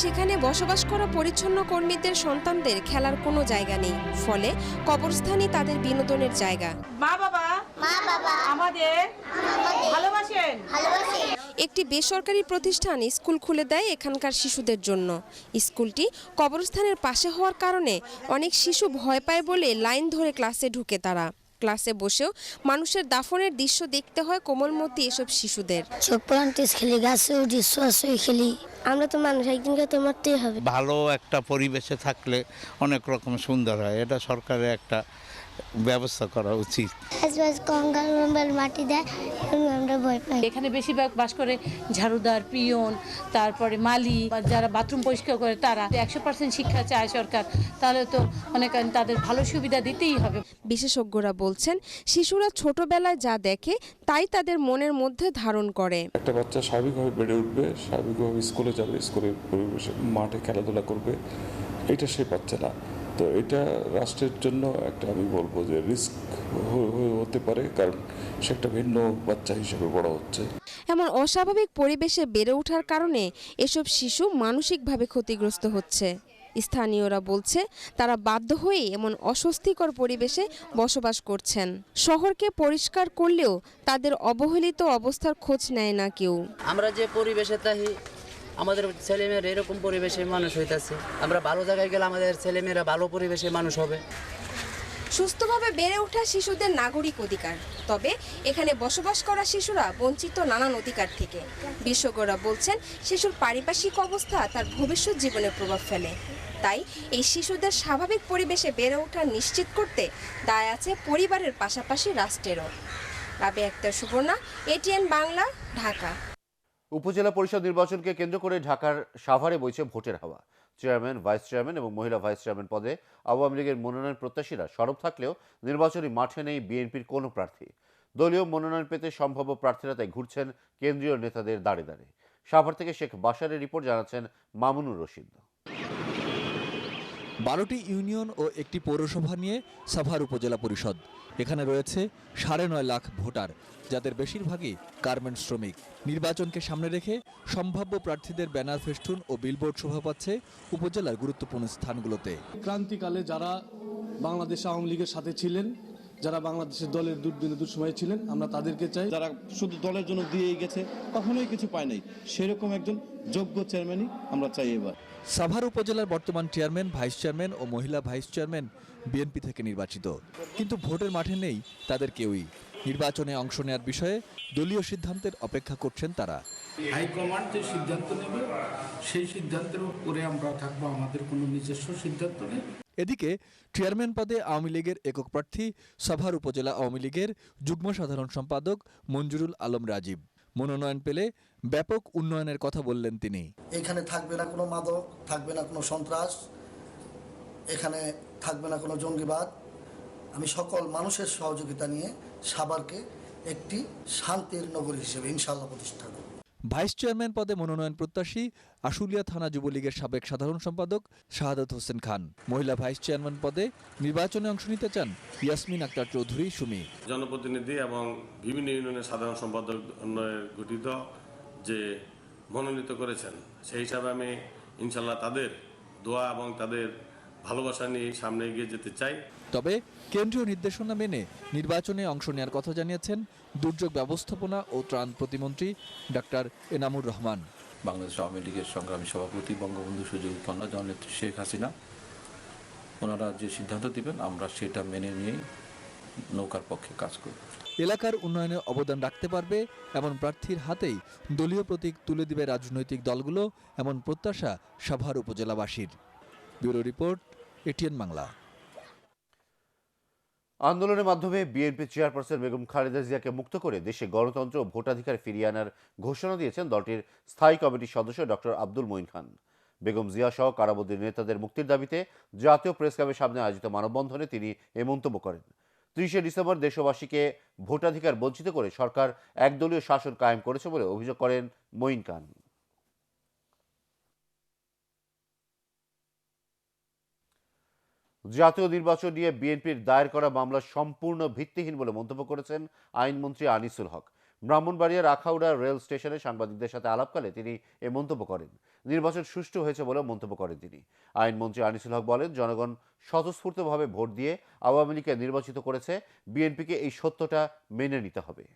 সেখানে বসবাস করা পরিচ্ছন্ন কর্মীদের সন্তানদের খেলার কোনো জায়গা নেই, ফলে কবরস্থানই তাদের বিনোদনের জায়গা। মা বাবা আমাদের ভালোবাসেন। একটি বেসরকারি প্রতিষ্ঠান স্কুল খুলে দেয় এখানকার শিশুদের জন্য। স্কুলটি কবরস্থানের পাশে হওয়ার কারণে অনেক শিশু ভয় পায় বলে লাইন ধরে ক্লাসে ঢুকে তারা। ক্লাসে বসেও মানুষের দাফনের দৃশ্য দেখতে হয় কোমলমতি এসব শিশুদের। চোখ প্লান্টিস খেলি, গাছে উঠি, শোয়াশোয়ি খেলি। আমরা তো মানুষ, একদিনকে তো মরতেই হবে। ভালো একটা পরিবেশে থাকলে অনেক রকম সুন্দর হয়, এটা সরকারের একটা ব্যবস্থা করা উচিত। মাটি দেয় আমরা ভয় পাই। এখানে বেশিরভাগ বাস করে ঝাড়ুদার, পিয়ন, তারপরে মালি, যারা বাথরুম পরিষ্কার করে তারা। 100% শিক্ষা চায় সরকার, তাহলে তো মনে করেন তাদের ভালো সুবিধা দিতেই হবে। বিশেষজ্ঞরা বলছেন শিশুরা ছোটবেলায় যা দেখে তাই তাদের মনের মধ্যে ধারণ করে। একটা বাচ্চা স্বাভাবিকভাবে বেড়ে উঠবে, স্বাভাবিকভাবে স্কুলে যাবে, স্কুলের পরিবেশে মাঠে খেলাধুলা করবে, এটা সেই বাচ্চা না। তো এটা রাষ্ট্রের জন্য একটা আমি বলবো যে রিস্ক হতে পারে, কারণ সে একটা ভিন্ন বাচ্চা হিসেবে বড় হচ্ছে। এমন অস্বাভাবিক পরিবেশে বেড়ে ওঠার কারণে এসব শিশু মানসিকভাবে ক্ষতিগ্রস্ত হচ্ছে। স্থানীয়রা বলছে তারা বাধ্য হয়ে এমন অস্বস্তিকর পরিবেশে বসবাস করছেন। শহরকে পরিষ্কার করলেও তাদের অবহেলিত অবস্থার খোঁজ নেয় না কেউ। আমরা যে পরিবেশে থাকি, আমাদের ছেলেমেয়েরা এরকম পরিবেশে মানুষ হইতেছে। আমরা ভালো জায়গায় গেলে আমাদের ছেলেমেয়েরা ভালো পরিবেশে মানুষ হবে। সুস্থভাবে বেড়ে ওঠা শিশুদের নাগরিক অধিকার, তবে এখানে বসবাস করা শিশুরা বঞ্চিত নানান অধিকার থেকে। বিশেষজ্ঞরা বলছেন শিশুর পারিপার্শ্বিক অবস্থা তার ভবিষ্যৎ জীবনে প্রভাব ফেলে। তাই এই শিশুদের স্বাভাবিক পরিবেশে বেড়ে ওঠা নিশ্চিত করতে দায় আছে পরিবারের পাশাপাশি রাষ্ট্রেরও। রাবেয়া আক্তার, সুবর্ণা, এটিএন বাংলা, ঢাকা। উপজেলা পরিষদ নির্বাচনকে কেন্দ্র করে ঢাকার সাভারে বইছে ভোটের হাওয়া। চেয়ারম্যান, ভাইস চেয়ারম্যান এবং মহিলা ভাইস চেয়ারম্যান পদে আওয়ামী লীগের মনোনয়ন প্রত্যাশীরা সরব থাকলেও নির্বাচনী মাঠে নেই বিএনপির কোনো প্রার্থী। দলীয় মনোনয়ন পেতে সম্ভাব্য প্রার্থীরা তাই ঘুরছেন কেন্দ্রীয় নেতাদের দাঁড়ে দাঁড়ে। সাভার থেকে শেখ বাশারের রিপোর্ট, জানাচ্ছেন মামুনুর রশিদ। 12টি ইউনিয়ন ও একটি পৌরসভা নিয়ে সাভার উপজেলা পরিষদ। এখানে রয়েছে 9.5 লাখ ভোটার, যাদের বেশিরভাগই গার্মেন্টস শ্রমিক। নির্বাচনকে সামনে রেখে সম্ভাব্য প্রার্থীদের ব্যানার, ফেস্টুন ও বিলবোর্ড শোভা পাচ্ছে উপজেলার গুরুত্বপূর্ণ স্থানগুলোতে। ক্রান্তিকালে যারা বাংলাদেশ আওয়ামী লীগের সাথে ছিলেন, যারা বাংলাদেশের দলের দুঃসময়ে ছিলেন, আমরা তাদেরকে চাই। যারা শুধু দলের জন্য দিয়েই গেছে, কখনোই কিছু পায় নাই, সেরকম একজন যোগ্য চেয়ারম্যানই আমরা চাই এবার। সাভার উপজেলার বর্তমান চেয়ারম্যান, ভাইস চেয়ারম্যান ও মহিলা ভাইস চেয়ারম্যান বিএনপি থেকে নির্বাচিত, কিন্তু ভোটের মাঠে নেই তাদের কেউই। নির্বাচনে অংশ নেওয়ার বিষয়ে দলীয় সিদ্ধান্তের অপেক্ষা করছেন তারা। হাইকমান্ড যে সিদ্ধান্ত নেবে সেই সিদ্ধান্তের উপরে আমরা থাকবো, আমাদের কোনো নিজস্ব সিদ্ধান্ত নেই। এদিকে চেয়ারম্যান পদে আওয়ামী লীগের একক প্রার্থী সাভার উপজেলা আওয়ামী লীগের যুগ্ম সাধারণ সম্পাদক মঞ্জুরুল আলম রাজীব। মনোনয়ন পেলে ব্যাপক উন্নয়নের কথা বললেন তিনি। এখানে থাকবে না কোনো মাদক, থাকবে না কোনো সন্ত্রাস, এখানে থাকবে না কোনো জঙ্গিবাদ। আমি সকল মানুষের সহযোগিতা নিয়ে সাভারকে একটি শান্তির নগরী হিসেবে ইনশাআল্লাহ প্রতিষ্ঠা করব। ভাইস চেয়ারম্যান পদে মনোনয়ন প্রত্যাশী আশুলিয়া থানা যুবলীগের সাবেক সাধারণ সম্পাদক শাহাদাত হোসেন খান। মহিলা ভাইস চেয়ারম্যান পদে নির্বাচনে অংশ নিতে চান ইয়াসমিন আক্তার চৌধুরী সুমি। জনপ্রতিনিধি এবং বিভিন্ন ইউনিয়নের সাধারণ সম্পাদক গঠিত যে মনোনীত করেছেন, সেই হিসাবে আমি ইনশাল্লাহ তাদের দোয়া এবং তাদের ভালোবাসা নিয়ে সামনে এগিয়ে যেতে চাই। তবে কেন্দ্রীয় নির্দেশনা মেনে নির্বাচনে অংশ নেওয়ার কথা জানিয়েছেন দুর্যোগ ব্যবস্থাপনা ও ত্রাণ প্রতিমন্ত্রী ডাক্তার এনামুর রহমান। বাংলাদেশ আওয়ামী লীগের সংগ্রামী সভাপতি বঙ্গবন্ধু সুযোগী কন্যা জননেত্রী শেখ হাসিনা, ওনারা যে সিদ্ধান্ত দিবেন আমরা সেটা মেনে নিয়েই নৌকার পক্ষে কাজ করব। এলাকার উন্নয়নে অবদান রাখতে পারবে এমন প্রার্থীর হাতেই দলীয় প্রতীক তুলে দিবে রাজনৈতিক দলগুলো, এমন প্রত্যাশা সাভার উপজেলাবাসীর। Bureau report, ATN Bangla. আন্দোলনের মাধ্যমে বিএনপি চেয়ারপারসন বেগম খালেদা জিয়াকে মুক্ত করে দেশে গণতন্ত্র ও ভোটাধিকার ফিরিয়ে আনার ঘোষণা দিয়েছেন দলটির স্থায়ী কমিটির সদস্য ডক্টর আব্দুল মঈন খান। বেগম জিয়া সহ কারাবন্দী নেতাদের মুক্তির দাবিতে জাতীয় প্রেস ক্লাবের সামনে আয়োজিত মানববন্ধনে তিনি এ মন্তব্য করেন। 30শে ডিসেম্বর দেশবাসীকে ভোটাধিকার বঞ্চিত করে সরকার একদলীয় শাসন কায়েম করেছে বলে অভিযোগ করেন মঈন খান। জাতীয় নির্বাচন নিয়ে বিএনপির দায়ের করা মামলা সম্পূর্ণ ভিত্তিহীন বলে মন্তব্য করেছেন আইনমন্ত্রী আনিসুল হক। ব্রাহ্মণবাড়িয়ার আখাউড়া রেল স্টেশনে সাংবাদিকদের সাথে আলাপকালে তিনি এ মন্তব্য করেন। নির্বাচন সুষ্ঠু হয়েছে বলে মন্তব্য করেন তিনি। আইনমন্ত্রী আনিসুল হক বলেন, জনগণ স্বতঃস্ফূর্তভাবে ভোট দিয়ে আওয়ামী লীগকে নির্বাচিত করেছে, বিএনপিকে এই সত্যটা মেনে নিতে হবে।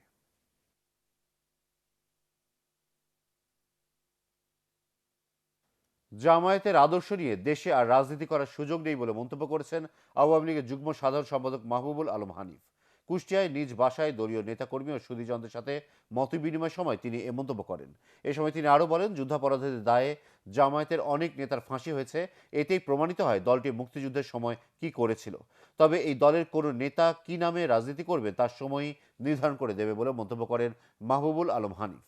জামায়াতের আদর্শ নিয়ে দেশে আর রাজনীতি করার সুযোগ নেই বলে মন্তব্য করেছেন আওয়ামী লীগের যুগ্ম সাধারণ সম্পাদক মাহবুবুল আলম হানিফ। কুষ্টিয়ায় নিজ বাসায় দলীয় নেতাকর্মী ও সুধীজনদের সাথে মতবিনিময় সময় তিনি এ মন্তব্য করেন। এ সময় তিনি আরও বলেন, যুদ্ধাপরাধীদের দায়ে জামায়াতের অনেক নেতার ফাঁসি হয়েছে, এতেই প্রমাণিত হয় দলটি মুক্তিযুদ্ধের সময় কি করেছিল। তবে এই দলের কোনো নেতা কি নামে রাজনীতি করবে তার সময়ই নির্ধারণ করে দেবে বলে মন্তব্য করেন মাহবুবুল আলম হানিফ।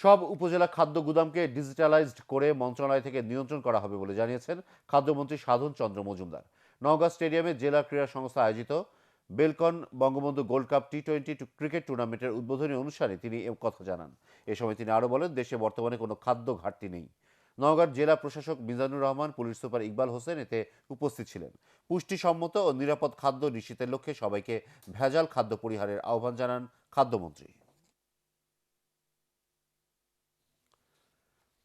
সব উপজেলা খাদ্য গুদামকে ডিজিটালাইজড করে মন্ত্রণালয় থেকে নিয়ন্ত্রণ করা হবে বলে জানিয়েছেন খাদ্যমন্ত্রী সাধন চন্দ্র মজুমদার। নওগাঁ স্টেডিয়ামে জেলা ক্রীড়া সংস্থা আয়োজিত বেলকন বঙ্গবন্ধু গোল্ড কাপ টি-20 ক্রিকেট টুর্নামেন্টের উদ্বোধনী অনুষ্ঠানে তিনি এ কথা জানান। এ সময় তিনি আরও বলেন, দেশে বর্তমানে কোনো খাদ্য ঘাটতি নেই। নওগাঁর জেলা প্রশাসক মিজানুর রহমান, পুলিশ সুপার ইকবাল হোসেন এতে উপস্থিত ছিলেন। পুষ্টিসম্মত ও নিরাপদ খাদ্য নিশ্চিতের লক্ষ্যে সবাইকে ভেজাল খাদ্য পরিহারের আহ্বান জানান খাদ্যমন্ত্রী।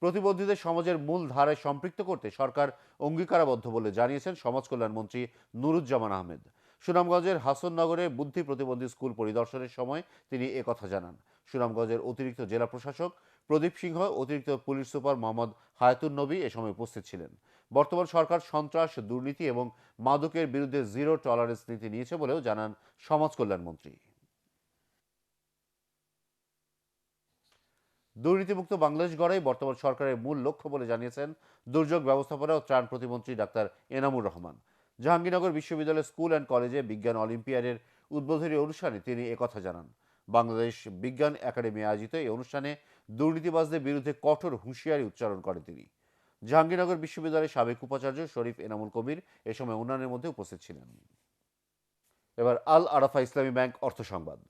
প্রতিবন্ধীদের সমাজের মূল ধারায় সম্পৃক্ত করতে সরকার অঙ্গীকারাবদ্ধ বলে জানিয়েছেন সমাজ কল্যাণমন্ত্রী নুরুজ্জামান আহমেদ। সুনামগঞ্জের হাসননগরে বুদ্ধি প্রতিবন্ধী স্কুল পরিদর্শনের সময় তিনি একথা জানান। সুনামগঞ্জের অতিরিক্ত জেলা প্রশাসক প্রদীপ সিংহ, অতিরিক্ত পুলিশ সুপার মোহাম্মদ হায়াতুন নবী এ সময় উপস্থিত ছিলেন। বর্তমান সরকার সন্ত্রাস, দুর্নীতি এবং মাদকের বিরুদ্ধে জিরো টলারেন্স নীতি নিয়েছে বলেও জানান সমাজ কল্যাণমন্ত্রী। দুর্নীতিমুক্ত বাংলাদেশ গড়াই বর্তমান সরকারের মূল লক্ষ্য বলে জানিয়েছেন দুর্যোগ ব্যবস্থাপনা ও ত্রাণ প্রতিমন্ত্রী ডাক্তার এনামুর রহমান। জাহাঙ্গীরনগর বিশ্ববিদ্যালয় স্কুল অ্যান্ড কলেজে বিজ্ঞান অলিম্পিয়াডের উদ্বোধনী অনুষ্ঠানে তিনি একথা জানান। বাংলাদেশ বিজ্ঞান একাডেমি আয়োজিত এই অনুষ্ঠানে দুর্নীতিবাজদের বিরুদ্ধে কঠোর হুঁশিয়ারি উচ্চারণ করেন তিনি। জাহাঙ্গীরনগর বিশ্ববিদ্যালয়ের সাবেক উপাচার্য শরীফ এনামুল কবির এ সময় অন্যান্যের মধ্যে উপস্থিত ছিলেন। এবার আল আরাফা ইসলামী ব্যাংক অর্থ সংবাদ।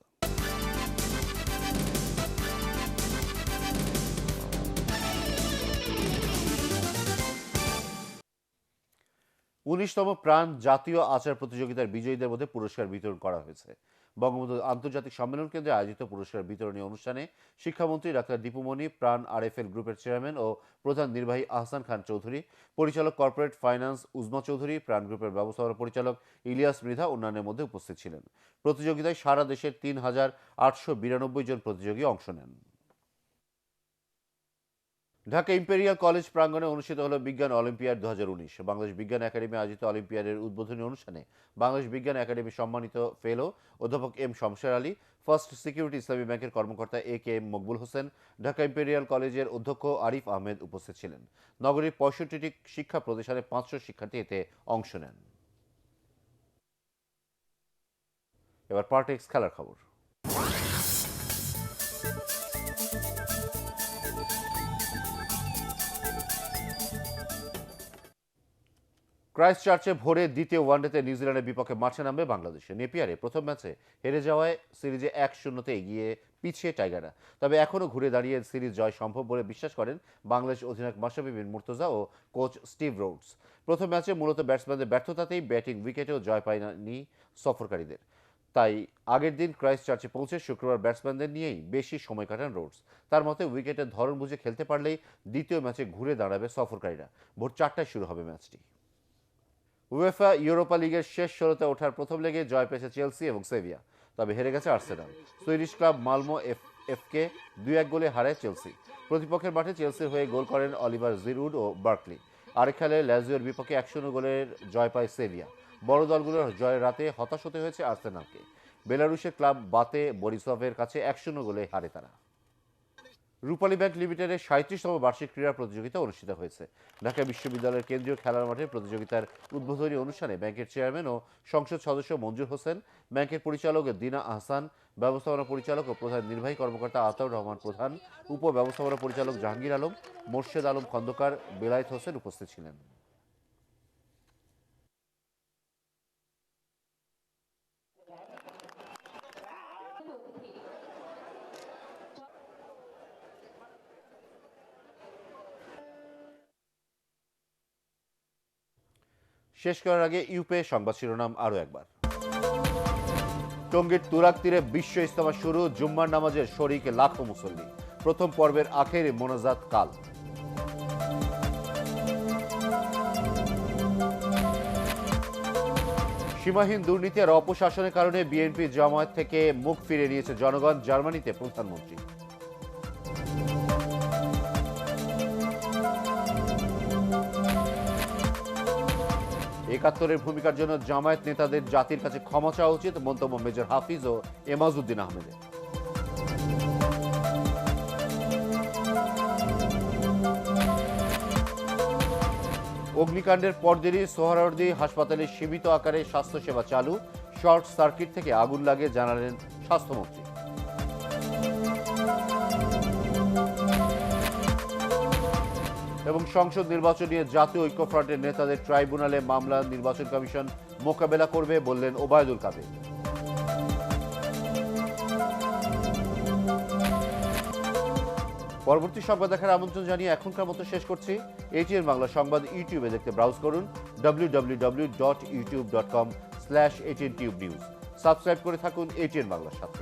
19তম প্রাণ জাতীয় আচার প্রতিযোগিতার বিজয়ীদের মধ্যে পুরস্কার বিতরণ করা হয়েছে। বঙ্গবন্ধু আন্তর্জাতিক সম্মেলন কেন্দ্রে আয়োজিত পুরস্কার বিতরণী অনুষ্ঠানে শিক্ষামন্ত্রী ডাক্তার দীপুমণি, প্রাণ আরএফএল গ্রুপের চেয়ারম্যান ও প্রধান নির্বাহী আহসান খান চৌধুরী, পরিচালক কর্পোরেট ফাইন্যান্স উজমা চৌধুরী, প্রাণ গ্রুপের ব্যবস্থাপনা পরিচালক ইলিয়াস মৃধা অন্যান্যের মধ্যে উপস্থিত ছিলেন। প্রতিযোগিতায় সারা দেশের ৩,৮92 জন প্রতিযোগী অংশ নেন। ঢাকা ইম্পেরিয়াল কলেজ প্রাঙ্গণে অনুষ্ঠিত হল বিজ্ঞান অলিম্পিয়াড 2019। বাংলাদেশ বিজ্ঞান একাডেমি আয়োজিত অলিম্পিয়াডের উদ্বোধনী অনুষ্ঠানে বাংলাদেশ বিজ্ঞান একাডেমি সম্মানিত ফেলো অধ্যাপক M Shamsher Ali, first security Islami ব্যাংকের কর্মকর্তা এ.কে.এম. মকবুল হোসেন, ঢাকা ইম্পেরিয়াল কলেজের অধ্যক্ষ আরিফ আহমেদ উপস্থিত ছিলেন। নগরীর 65টি শিক্ষা প্রতিষ্ঠানে 500 শিক্ষার্থী এতে অংশ নেন। এবার পার্টেক্স খেলার খবর। ক্রাইস্টচার্চে ভোরে দ্বিতীয় ওয়ানডেতে নিউজিল্যান্ডের বিপক্ষে মাঠে নামবে বাংলাদেশে। নেপিয়ারে প্রথম ম্যাচে হেরে যাওয়ায় সিরিজে 1-0 এগিয়ে পিছিয়ে টাইগাররা। তবে এখনও ঘুরে দাঁড়িয়ে সিরিজ জয় সম্ভব বলে বিশ্বাস করেন বাংলাদেশ অধিনায়ক মাশরাফি বিন মুর্তজা ও কোচ স্টিভ রোডস। প্রথম ম্যাচে মূলত ব্যাটসম্যানদের ব্যর্থতাতেই ব্যাটিং উইকেটেও জয় পায়নি সফরকারীদের। তাই আগের দিন ক্রাইস্টচার্চে পৌঁছে শুক্রবার ব্যাটসম্যানদের নিয়েই বেশি সময় কাটান রোডস। তার মতে উইকেটের ধরন বুঝে খেলতে পারলেই দ্বিতীয় ম্যাচে ঘুরে দাঁড়াবে সফরকারীরা। ভোর 4টায় শুরু হবে ম্যাচটি। উয়েফা ইউরোপা লিগের শেষ 16তে ওঠার প্রথম লেগে জয় পেয়েছে চেলসি এবং সেভিয়া, তবে হেরে গেছে আর্সেনাল। সুইডিশ ক্লাব মালমো এফকে 2-1 গোলে হারায় চেলসি। প্রতিপক্ষের মাঠে চেলসির হয়ে গোল করেন অলিভার জিরুড ও বার্কলি। আরেক খেলায় ল্যাজিওর বিপক্ষে 1-0 গোলের জয় পায় সেভিয়া। বড় দলগুলোর জয়ের রাতে হতাশ হতে হয়েছে আর্সেনালকে। বেলারুশের ক্লাব বাতে বরিসভের কাছে 1-0 গোলে হারে তারা। রূপালী ব্যাংক লিমিটেডের 37তম বার্ষিক ক্রীড়া প্রতিযোগিতা অনুষ্ঠিত হয়েছে। ঢাকা বিশ্ববিদ্যালয়ের কেন্দ্রীয় খেলার মাঠে প্রতিযোগিতার উদ্বোধনী অনুষ্ঠানে ব্যাংকের চেয়ারম্যান ও সংসদ সদস্য মঞ্জুর হোসেন, ব্যাংকের পরিচালক দিনা আহসান, ব্যবস্থাপনা পরিচালক ও প্রধান নির্বাহী কর্মকর্তা আতাউর রহমান প্রধান, উপ ব্যবস্থাপনা পরিচালক জাহাঙ্গীর আলম, মোর্শেদ আলম খন্দকার, বেলায়েত হোসেন উপস্থিত ছিলেন। শেষ করার আগে ইউপে সংবাদ শিরোনাম আরও একবার। টঙ্গীর তুরাগ তীরে বিশ্ব ইজতেমা শুরু, জুম্মার নামাজের শরিক লাখো মুসল্লি। প্রথম পর্বের আখেরি মোনাজাত কাল। সীমাহীন দুর্নীতি আর অপশাসনের কারণে বিএনপি জামায়াত থেকে মুখ ফিরে নিয়েছে জনগণ, জার্মানিতে প্রধানমন্ত্রী। একাত্তরের ভূমিকার জন্য জামায়াত নেতাদের জাতির কাছে ক্ষমা চাওয়া উচিত, মন্তব্য মেজর হাফিজ ও এমাজউদ্দিন আহমেদের। অগ্নিকাণ্ডের পরদিনই সোহরাওয়ার্দী হাসপাতালে সীমিত আকারে স্বাস্থ্যসেবা চালু, শর্ট সার্কিট থেকে আগুন লাগে জানালেন স্বাস্থ্যমন্ত্রী। এবং সংসদ নির্বাচন নিয়ে জাতীয় ঐক্যফ্রন্টের নেতাদের ট্রাইব্যুনালে মামলা নির্বাচন কমিশন মোকাবেলা করবে বললেন ওবায়দুল কাদের। পরবর্তী সংবাদ দেখার আমন্ত্রণ জানিয়ে এখনকার মতো শেষ করছি। এটিএন বাংলা সংবাদ ইউটিউবে দেখতে ব্রাউজ করুন www.youtube.com/ATNTubeNews। সাবস্ক্রাইব করে থাকুন এটিএন বাংলার সাথে।